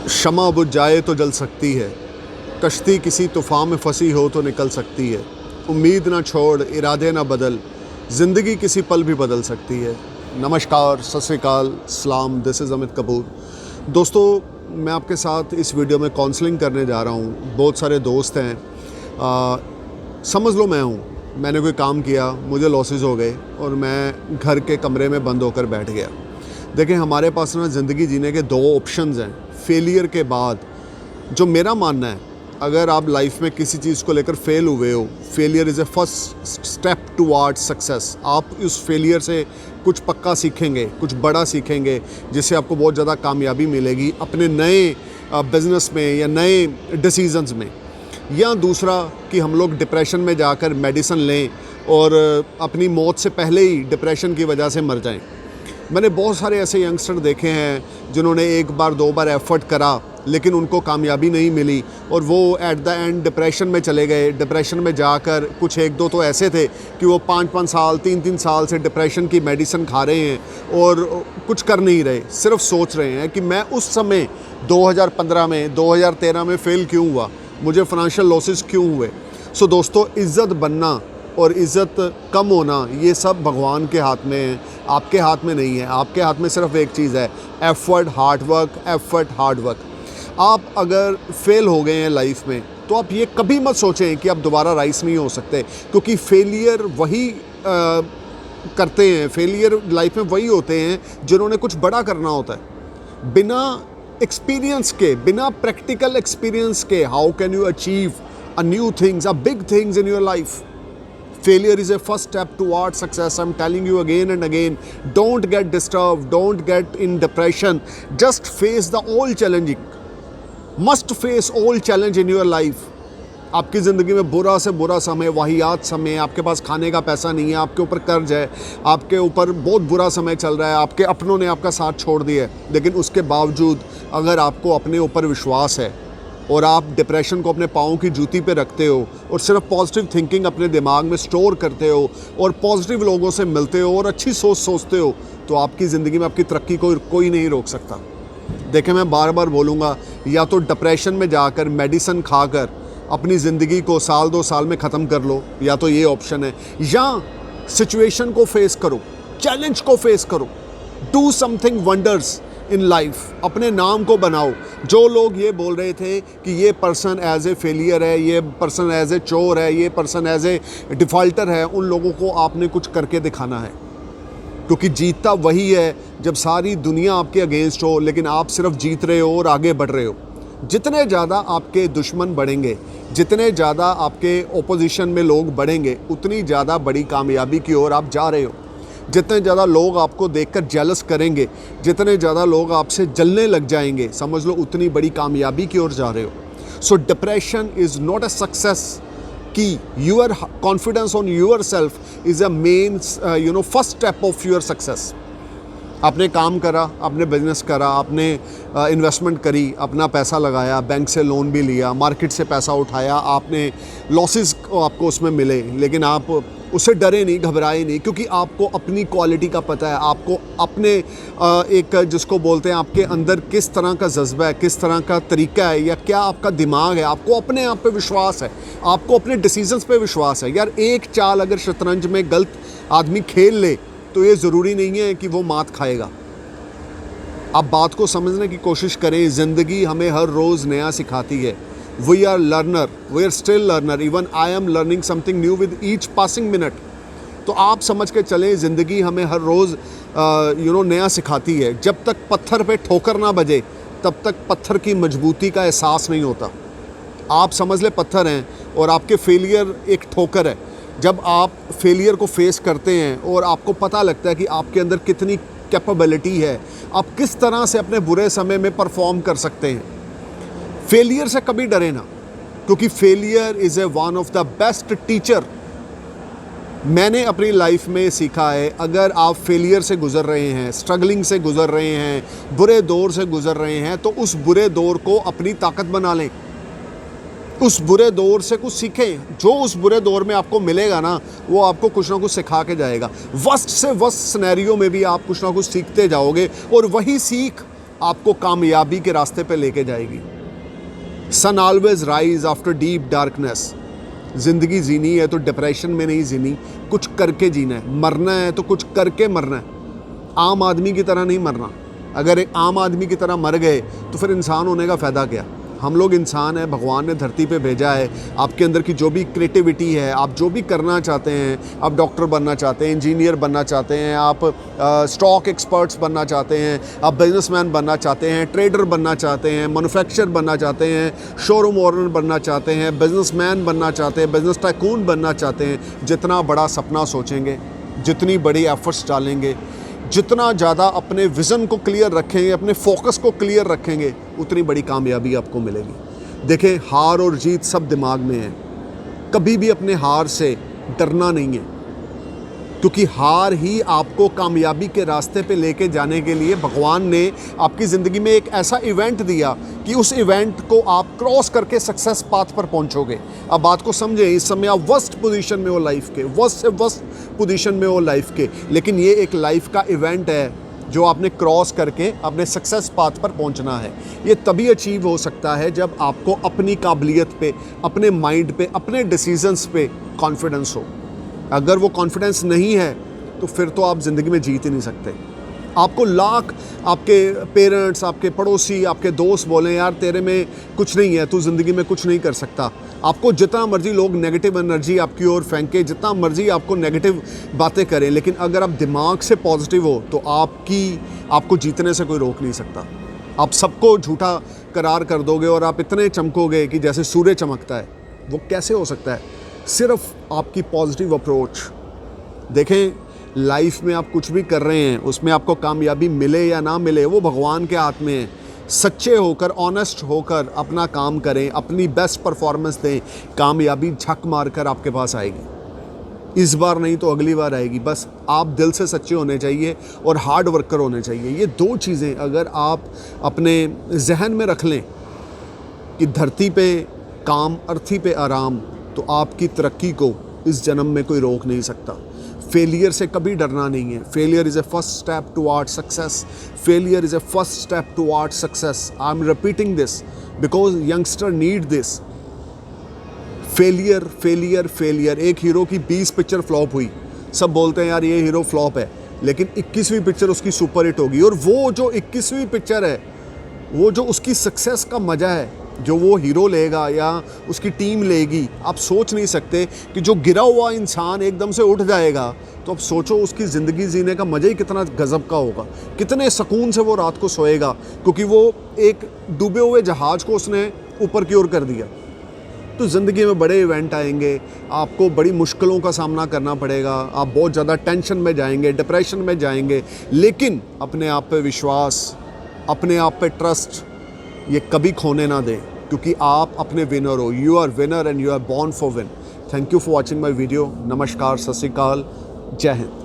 शमा बुझ जाए तो जल सकती है, कश्ती किसी तूफ़ान में फंसी हो तो निकल सकती है। उम्मीद ना छोड़, इरादे ना बदल, ज़िंदगी किसी पल भी बदल सकती है। नमस्कार, सत श्री अकाल, सलाम, दिस इज़ अमित कपूर। दोस्तों, मैं आपके साथ इस वीडियो में काउंसलिंग करने जा रहा हूँ। बहुत सारे दोस्त हैं, समझ लो मैंने कोई काम किया, मुझे लॉसेस हो गए और मैं घर के कमरे में बंद होकर बैठ गया। देखें, हमारे पास ना ज़िंदगी जीने के दो ऑप्शंस हैं। फेलियर के बाद जो मेरा मानना है, अगर आप लाइफ में किसी चीज़ को लेकर फेल हुए हो, failure is a first step toward success. आप उस फेलियर से कुछ पक्का सीखेंगे, कुछ बड़ा सीखेंगे, जिससे आपको बहुत ज़्यादा कामयाबी मिलेगी अपने नए बिज़नेस में या नए डिसीजंस में। या दूसरा कि हम लोग डिप्रेशन में जाकर मेडिसिन लें और अपनी मौत से पहले ही डिप्रेशन की वजह से मर जाएं। मैंने बहुत सारे ऐसे यंगस्टर देखे हैं जिन्होंने एक बार दो बार एफ़र्ट करा लेकिन उनको कामयाबी नहीं मिली और वो एट द एंड डिप्रेशन में चले गए। डिप्रेशन में जाकर कुछ एक दो तो ऐसे थे कि वो 5-5 साल 3-3 साल से डिप्रेशन की मेडिसिन खा रहे हैं और कुछ कर नहीं रहे, सिर्फ सोच रहे हैं कि मैं उस समय 2015 में 2013 में फ़ेल क्यों हुआ, मुझे फाइनेंशियल लॉसेस क्यों हुए। सो दोस्तों, इज़्ज़त बनना और इज़्ज़त कम होना ये सब भगवान के हाथ में है, आपके हाथ में नहीं है। आपके हाथ में सिर्फ एक चीज़ है, एफ़र्ट हार्ड वर्क। आप अगर फेल हो गए हैं लाइफ में तो आप ये कभी मत सोचें कि आप दोबारा राइस नहीं हो सकते, क्योंकि फेलियर वही करते हैं, फेलियर लाइफ में वही होते हैं जिन्होंने कुछ बड़ा करना होता है। बिना एक्सपीरियंस के, बिना प्रैक्टिकल एक्सपीरियंस के, how can you achieve a new things, a big things in your life. Failure is a first step towards success. I'm telling you again and again, don't get disturbed, don't get in depression. Just face the all challenging. Must face all challenge in your life. आपकी ज़िंदगी में बुरा से बुरा समय, वाहियात समय, आपके पास खाने का पैसा नहीं है, आपके ऊपर कर्ज है, आपके ऊपर बहुत बुरा समय चल रहा है, आपके अपनों ने आपका साथ छोड़ दिया है, लेकिन उसके बावजूद अगर आपको अपने ऊपर विश्वास है और आप डिप्रेशन को अपने पाँव की जूती पे रखते हो और सिर्फ पॉजिटिव थिंकिंग अपने दिमाग में स्टोर करते हो और पॉजिटिव लोगों से मिलते हो और अच्छी सोच सोचते हो, तो आपकी ज़िंदगी में आपकी तरक्की को कोई नहीं रोक सकता। देखें, मैं बार बार बोलूँगा, या तो डिप्रेशन में जाकर मेडिसिन खाकर अपनी ज़िंदगी को साल 2 साल में ख़त्म कर लो, या तो ये ऑप्शन है, या सिचुएशन को फेस करो, चैलेंज को फेस करो, do something wonders in life, अपने नाम को बनाओ। जो लोग ये बोल रहे थे कि ये पर्सन एज ए फेलियर है, ये पर्सन एज ए चोर है, ये पर्सन एज ए डिफ़ॉल्टर है, उन लोगों को आपने कुछ करके दिखाना है, क्योंकि जीतता वही है जब सारी दुनिया आपके अगेंस्ट हो लेकिन आप सिर्फ जीत रहे हो और आगे बढ़ रहे हो। जितने ज़्यादा आपके दुश्मन बढ़ेंगे, जितने ज़्यादा आपके ओपोजिशन में लोग बढ़ेंगे, उतनी ज़्यादा बड़ी कामयाबी की ओर आप जा रहे हो। जितने ज़्यादा लोग आपको देखकर जेलस करेंगे, जितने ज़्यादा लोग आपसे जलने लग जाएंगे, समझ लो उतनी बड़ी कामयाबी की ओर जा रहे हो। So depression is not a success की। Your confidence on your self is a main first step of your success. आपने काम करा, आपने बिजनेस करा, आपने इन्वेस्टमेंट करी, अपना पैसा लगाया, बैंक से लोन भी लिया, मार्केट से पैसा उठाया, आपने लॉसेस आपको उसमें मिले, लेकिन आप उससे डरे नहीं, घबराए नहीं, क्योंकि आपको अपनी क्वालिटी का पता है, आपको अपने एक जिसको बोलते हैं आपके अंदर किस तरह का जज्बा है, किस तरह का तरीका है, या क्या आपका दिमाग है, आपको अपने आप पे विश्वास है, आपको अपने डिसीजंस पे विश्वास है। यार, एक चाल अगर शतरंज में गलत आदमी खेल ले तो ये ज़रूरी नहीं है कि वो मात खाएगा। आप बात को समझने की कोशिश करें। ज़िंदगी हमें हर रोज़ नया सिखाती है। We are learner, we are still learner, even I am learning something new with each passing minute. तो आप समझ के चलें, ज़िंदगी हमें हर रोज़ नया सिखाती है। जब तक पत्थर पे ठोकर ना बजे तब तक पत्थर की मजबूती का एहसास नहीं होता। आप समझ ले पत्थर हैं और आपके फेलियर एक ठोकर है। जब आप फेलियर को फेस करते हैं और आपको पता लगता है कि आपके अंदर कितनी कैपेबिलिटी है, आप किस तरह से अपने बुरे समय में परफॉर्म कर सकते हैं। फेलियर से कभी डरे ना, क्योंकि failure is a one of the best teacher. मैंने अपनी लाइफ में सीखा है, अगर आप फेलियर से गुज़र रहे हैं, स्ट्रगलिंग से गुज़र रहे हैं, बुरे दौर से गुज़र रहे हैं, तो उस बुरे दौर को अपनी ताकत बना लें। उस बुरे दौर से कुछ सीखें। जो उस बुरे दौर में आपको मिलेगा ना, वो आपको कुछ ना कुछ सिखा के जाएगा। वर्स्ट से वर्स्ट सिनेरियो में भी आप कुछ ना कुछ सीखते जाओगे और वही सीख आपको कामयाबी के रास्ते पे लेके जाएगी। Sun always rise after deep darkness. ज़िंदगी जीनी है तो डिप्रेशन में नहीं जीनी, कुछ करके जीना है। मरना है तो कुछ करके मरना है, आम आदमी की तरह नहीं मरना। अगर एक आम आदमी की तरह मर गए तो फिर इंसान होने का फ़ायदा क्या। हम लोग इंसान हैं, भगवान ने धरती पे भेजा है। आपके अंदर की जो भी क्रिएटिविटी है, आप जो भी करना चाहते हैं, आप डॉक्टर बनना चाहते हैं, इंजीनियर बनना चाहते हैं, आप स्टॉक एक्सपर्ट्स बनना चाहते हैं, आप बिजनेसमैन बनना चाहते हैं, ट्रेडर बनना चाहते हैं, मैन्युफैक्चरर बनना चाहते हैं, शोरूम ओनर बनना चाहते हैं, बिजनेसमैन बनना चाहते हैं, बिजनेस टाइकून बनना चाहते हैं, जितना बड़ा सपना सोचेंगे, जितनी बड़ी एफर्ट्स डालेंगे, जितना ज़्यादा अपने विज़न को क्लियर रखेंगे, अपने फोकस को क्लियर रखेंगे, उतनी बड़ी कामयाबी आपको मिलेगी। देखें, हार और जीत सब दिमाग में है। कभी भी अपने हार से डरना नहीं है, क्योंकि हार ही आपको कामयाबी के रास्ते पे लेके जाने के लिए भगवान ने आपकी ज़िंदगी में एक ऐसा इवेंट दिया कि उस इवेंट को आप क्रॉस करके सक्सेस पाथ पर पहुंचोगे। अब बात को समझें, इस समय आप वर्स्ट पोजीशन में हो लाइफ के, वर्स्ट से वर्स्ट पोजीशन में हो लाइफ के, लेकिन ये एक लाइफ का इवेंट है जो आपने क्रॉस करके अपने सक्सेस पाथ पर पहुंचना है। ये तभी अचीव हो सकता है जब आपको अपनी काबिलियत पे, अपने माइंड पे, अपने डिसीजंस पे कॉन्फिडेंस हो। अगर वो कॉन्फिडेंस नहीं है तो फिर तो आप ज़िंदगी में जीत ही नहीं सकते। आपको लाख आपके पेरेंट्स, आपके पड़ोसी, आपके दोस्त बोलें यार तेरे में कुछ नहीं है, तू ज़िंदगी में कुछ नहीं कर सकता। आपको जितना मर्जी लोग नेगेटिव एनर्जी आपकी ओर फेंके, जितना मर्जी आपको नेगेटिव बातें करें, लेकिन अगर आप दिमाग से पॉजिटिव हो तो आपको जीतने से कोई रोक नहीं सकता। आप सबको झूठा करार कर दोगे और आप इतने चमकोगे कि जैसे सूर्य चमकता है। वो कैसे हो सकता है? सिर्फ आपकी पॉजिटिव अप्रोच। देखें, लाइफ में आप कुछ भी कर रहे हैं, उसमें आपको कामयाबी मिले या ना मिले वो भगवान के हाथ में है। सच्चे होकर, ऑनेस्ट होकर अपना काम करें, अपनी बेस्ट परफॉर्मेंस दें, कामयाबी झक मारकर आपके पास आएगी। इस बार नहीं तो अगली बार आएगी। बस आप दिल से सच्चे होने चाहिए और हार्ड वर्कर होने चाहिए। ये दो चीज़ें अगर आप अपने जहन में रख लें कि धरती पे काम, अर्थी पे आराम, तो आपकी तरक्की को इस जन्म में कोई रोक नहीं सकता। फेलियर से कभी डरना नहीं है। Failure is a first step toward success. Failure is a first step toward success. I am repeating this because youngster need this. Failure, failure, failure. एक हीरो की 20 पिक्चर फ्लॉप हुई, सब बोलते हैं यार ये हीरो फ्लॉप है, लेकिन 21वीं पिक्चर उसकी सुपर हिट होगी। और वो जो 21वीं पिक्चर है, वो जो उसकी सक्सेस का मज़ा है, जो वो हीरो लेगा या उसकी टीम लेगी, आप सोच नहीं सकते कि जो गिरा हुआ इंसान एकदम से उठ जाएगा, तो अब सोचो उसकी ज़िंदगी जीने का मज़ा ही कितना गज़ब का होगा। कितने सुकून से वो रात को सोएगा, क्योंकि वो एक डूबे हुए जहाज़ को उसने ऊपर की ओर कर दिया। तो ज़िंदगी में बड़े इवेंट आएंगे, आपको बड़ी मुश्किलों का सामना करना पड़ेगा, आप बहुत ज़्यादा टेंशन में जाएंगे, डिप्रेशन में जाएंगे, लेकिन अपने आप पे विश्वास, अपने आप पे ट्रस्ट, ये कभी खोने ना दें, क्योंकि आप अपने विनर हो। You are winner and you are born for win. Thank you for watching my video. नमस्कार, सत श्री अकाल, जय हिंद।